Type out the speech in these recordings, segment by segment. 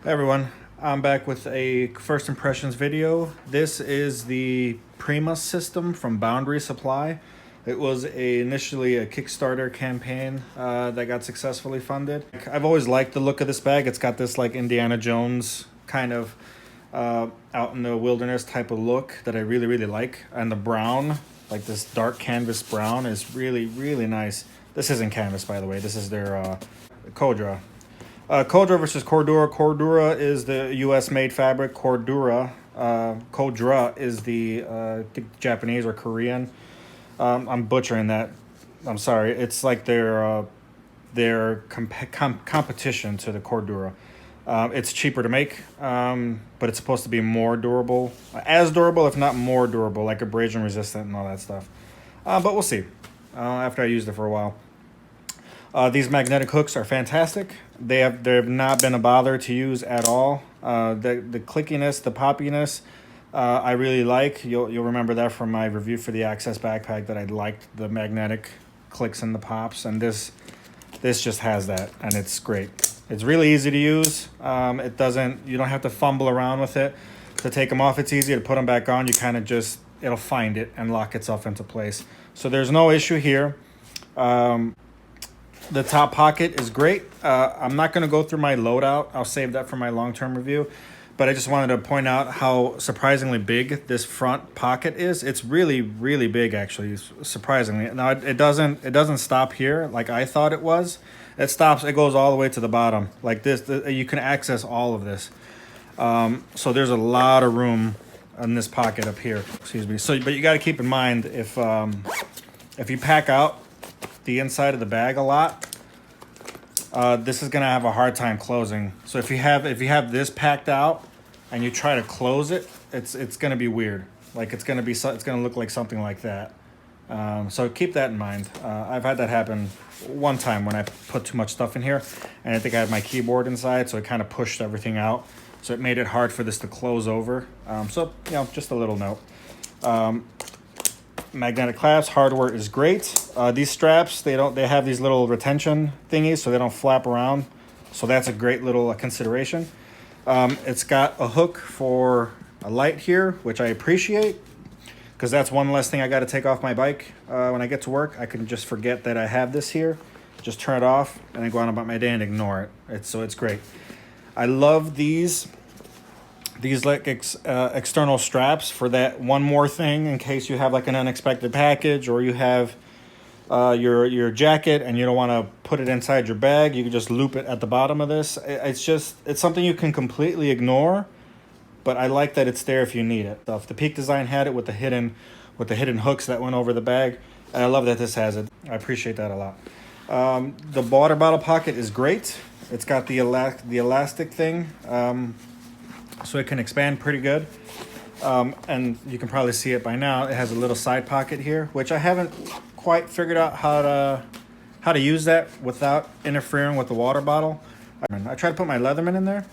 Hey everyone, I'm back with a first impressions video. This is the Prima system from Boundary Supply. It was initially a Kickstarter campaign that got successfully funded. I've always liked the look of this bag. It's got this like Indiana Jones kind of out in the wilderness type of look that I really like. And the brown, like this dark canvas brown, is really nice. This isn't canvas, by the way. This is their Cordura. Cordura versus Cordura. Cordura is the U.S. made fabric. Cordura is the I think Japanese or Korean. I'm butchering that. I'm sorry. It's like their competition to the Cordura. It's cheaper to make, but it's supposed to be more durable, as durable if not more durable, like abrasion resistant and all that stuff. But we'll see after I used it for a while. These magnetic hooks are fantastic. They've not been a bother to use at all. The clickiness, the poppiness, I really like. You'll remember that from my review for the Access backpack that I liked the magnetic clicks and the pops, and this just has that, and it's great. It's really easy to use. You don't have to fumble around with it to take them off. It's easy to put them back on. You kind of it'll find it and lock itself into place. So there's no issue here. The top pocket is great. I'm not going to go through my loadout. I'll save that for my long-term review. But I just wanted to point out how surprisingly big this front pocket is. It's really big, actually, surprisingly. Now, it doesn't stop here like I thought it was. It goes all the way to the bottom. Like this, you can access all of this. So there's a lot of room in this pocket up here. Excuse me. But you got to keep in mind if you pack out the inside of the bag a lot, this is gonna have a hard time closing. So if you have this packed out and you try to close it, it's gonna be weird. Like it's gonna look like something like that. So keep that in mind. I've had that happen one time when I put too much stuff in here, and I think I had my keyboard inside, so it kind of pushed everything out. So it made it hard for this to close over. So just a little note. Magnetic clasp, hardware is great. These straps, they have these little retention thingies so they don't flap around. So that's a great little consideration. It's got a hook for a light here, which I appreciate, because that's one less thing I got to take off my bike when I get to work. I can just forget that I have this here, just turn it off, and then go on about my day and ignore it. So it's great. I love these like external straps for that one more thing in case you have like an unexpected package, or you have your jacket and you don't want to put it inside your bag. You can just loop it at the bottom of this. It's something you can completely ignore, but I like that it's there if you need it. The Peak Design had it with the hidden hooks that went over the bag, and I love that this has it. I appreciate that a lot. The water bottle pocket is great. It's got the elastic thing, so it can expand pretty good. And you can probably see it by now. It has a little side pocket here, which I haven't quite figured out how to use that without interfering with the water bottle. I tried to put my Leatherman in there,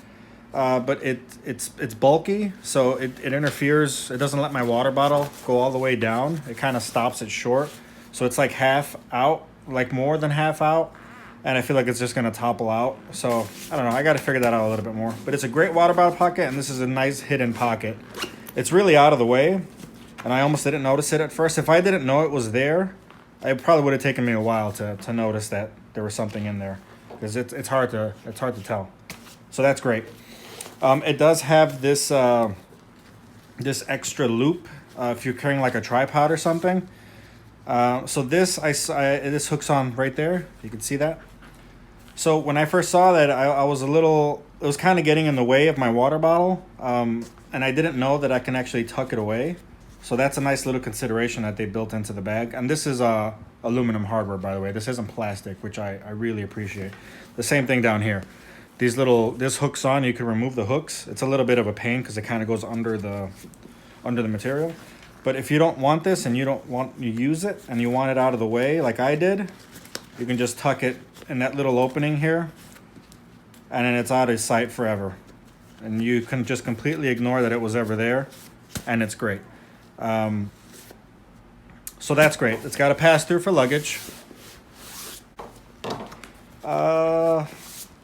but it's bulky, so it interferes. It doesn't let my water bottle go all the way down. It kind of stops it short, so it's like half out, like more than half out, and I feel like it's just gonna topple out. So I don't know, I gotta figure that out a little bit more. But it's a great water bottle pocket, and this is a nice hidden pocket. It's really out of the way, and I almost didn't notice it at first. If I didn't know it was there, it probably would have taken me a while to notice that there was something in there, because it's hard to tell. So that's great. It does have this this extra loop if you're carrying like a tripod or something. So this hooks on right there. You can see that. So when I first saw that, I was it was kind of getting in the way of my water bottle, and I didn't know that I can actually tuck it away. So that's a nice little consideration that they built into the bag. And this is aluminum hardware, by the way. This isn't plastic, which I really appreciate. The same thing down here. This hooks on, you can remove the hooks. It's a little bit of a pain because it kind of goes under the material. But if you don't want this and you use it and you want it out of the way like I did, you can just tuck it in that little opening here, and then it's out of sight forever. And you can just completely ignore that it was ever there, and it's great. So that's great. It's got a pass-through for luggage.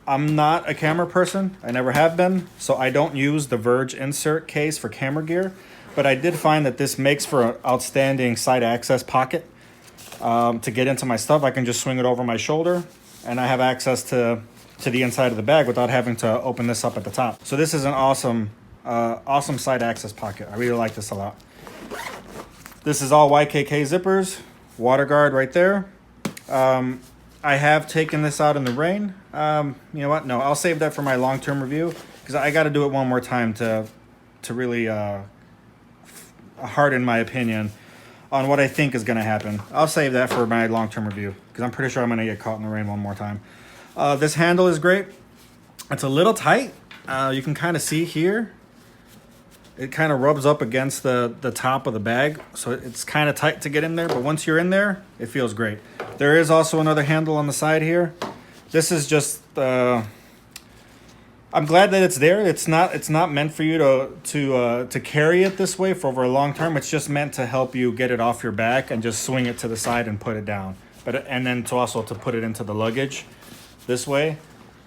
I'm not a camera person. I never have been. So I don't use the Verge insert case for camera gear. But I did find that this makes for an outstanding side access pocket to get into my stuff. I can just swing it over my shoulder and I have access to the inside of the bag without having to open this up at the top. So this is an awesome side access pocket. I really like this a lot. This is all YKK zippers, water guard right there. I have taken this out in the rain. You know what? No, I'll save that for my long-term review because I got to do it one more time to really harden my opinion on what I think is going to happen. I'll save that for my long-term review because I'm pretty sure I'm going to get caught in the rain one more time. This handle is great. It's a little tight. You can kind of see here. It kind of rubs up against the top of the bag, so it's kind of tight to get in there, but once you're in there, it feels great. There is also another handle on the side here. This is just, I'm glad that it's there. It's not meant for you to carry it this way for over a long term. It's just meant to help you get it off your back and just swing it to the side and put it down. And then to put it into the luggage this way,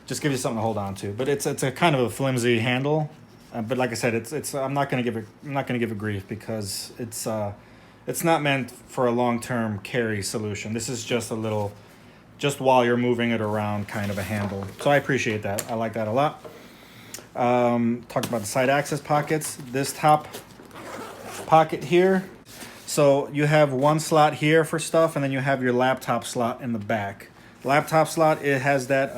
just give you something to hold on to. But it's a kind of a flimsy handle. But like I said, I'm not gonna give it grief because it's not meant for a long-term carry solution. This is just just while you're moving it around kind of a handle. So I appreciate that. I like that a lot. Talk about the side access pockets. This top pocket here. So you have one slot here for stuff, and then you have your laptop slot in the back. Laptop slot, it has that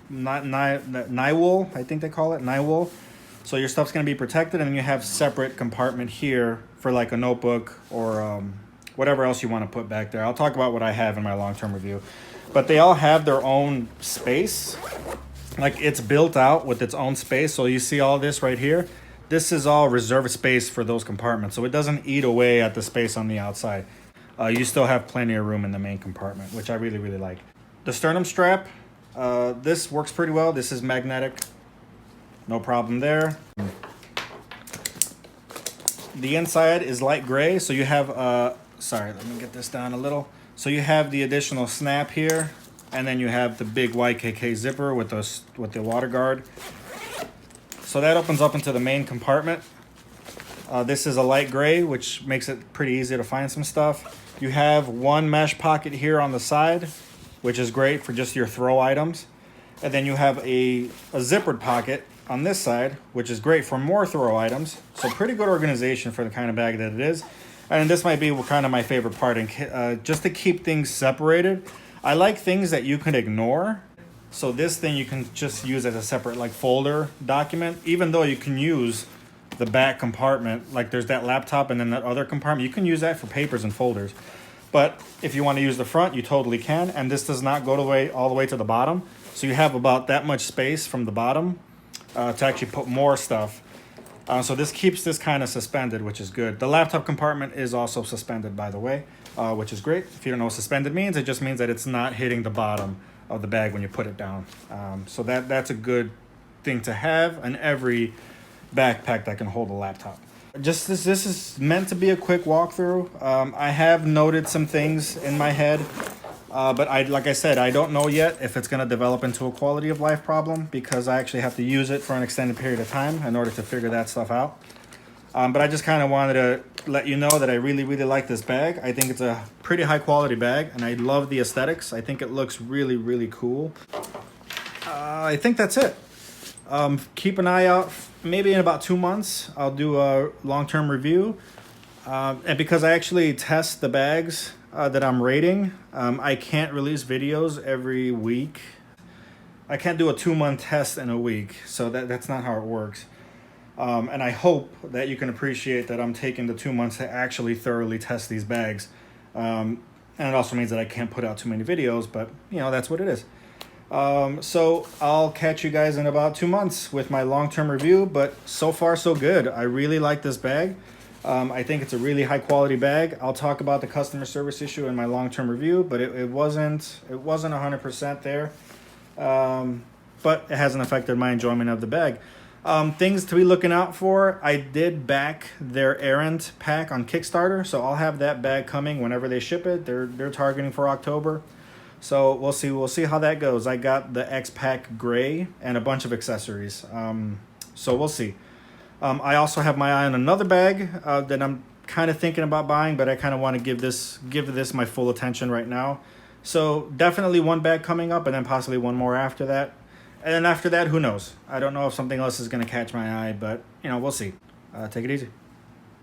nylon, I think they call it nylon. So your stuff's going to be protected, and then you have separate compartment here for like a notebook or whatever else you want to put back there. I'll talk about what I have in my long-term review. But they all have their own space. Like it's built out with its own space. So you see all this right here. This is all reserved space for those compartments. So it doesn't eat away at the space on the outside. You still have plenty of room in the main compartment, which I really, really like. The sternum strap, this works pretty well. This is magnetic. No problem there. The inside is light gray, so you have, sorry, let me get this down a little. So you have the additional snap here, and then you have the big YKK zipper with the water guard. So that opens up into the main compartment. This is a light gray, which makes it pretty easy to find some stuff. You have one mesh pocket here on the side, which is great for just your throw items. And then you have a zippered pocket on this side, which is great for more throw items. So pretty good organization for the kind of bag that it is. And this might be kind of my favorite part, and just to keep things separated. I like things that you can ignore. So this thing you can just use as a separate like folder document, even though you can use the back compartment. Like there's that laptop and then that other compartment. You can use that for papers and folders. But if you want to use the front, you totally can. And this does not go all the way to the bottom. So you have about that much space from the bottom to actually put more stuff. So this keeps this kind of suspended, which is good. The laptop compartment is also suspended, by the way, which is great. If you don't know what suspended means, it just means that it's not hitting the bottom of the bag when you put it down. So that's a good thing to have in every backpack that can hold a laptop. This is meant to be a quick walkthrough. I have noted some things in my head. But like I said, I don't know yet if it's going to develop into a quality of life problem because I actually have to use it for an extended period of time in order to figure that stuff out. But I just kind of wanted to let you know that I really, really like this bag. I think it's a pretty high quality bag, and I love the aesthetics. I think it looks really, really cool. I think that's it. Keep an eye out. Maybe in about 2 months, I'll do a long-term review. And because I actually test the bags that I'm rating, I can't release videos every week. I can't do a 2-month test in a week, so that's not how it works. And I hope that you can appreciate that I'm taking the 2 months to actually thoroughly test these bags. And it also means that I can't put out too many videos, but you know, that's what it is. So I'll catch you guys in about 2 months with my long-term review, but so far so good. I really like this bag. I think it's a really high quality bag. I'll talk about the customer service issue in my long-term review, but it wasn't 100% there. But it hasn't affected my enjoyment of the bag. Things to be looking out for. I did back their errand pack on Kickstarter, so I'll have that bag coming whenever they ship it. They're targeting for October. So we'll see how that goes. I got the X-Pack Gray and a bunch of accessories. So we'll see. I also have my eye on another bag that I'm kind of thinking about buying, but I kind of want to give this my full attention right now. So definitely one bag coming up, and then possibly one more after that. And then after that, who knows? I don't know if something else is going to catch my eye, but we'll see. Take it easy.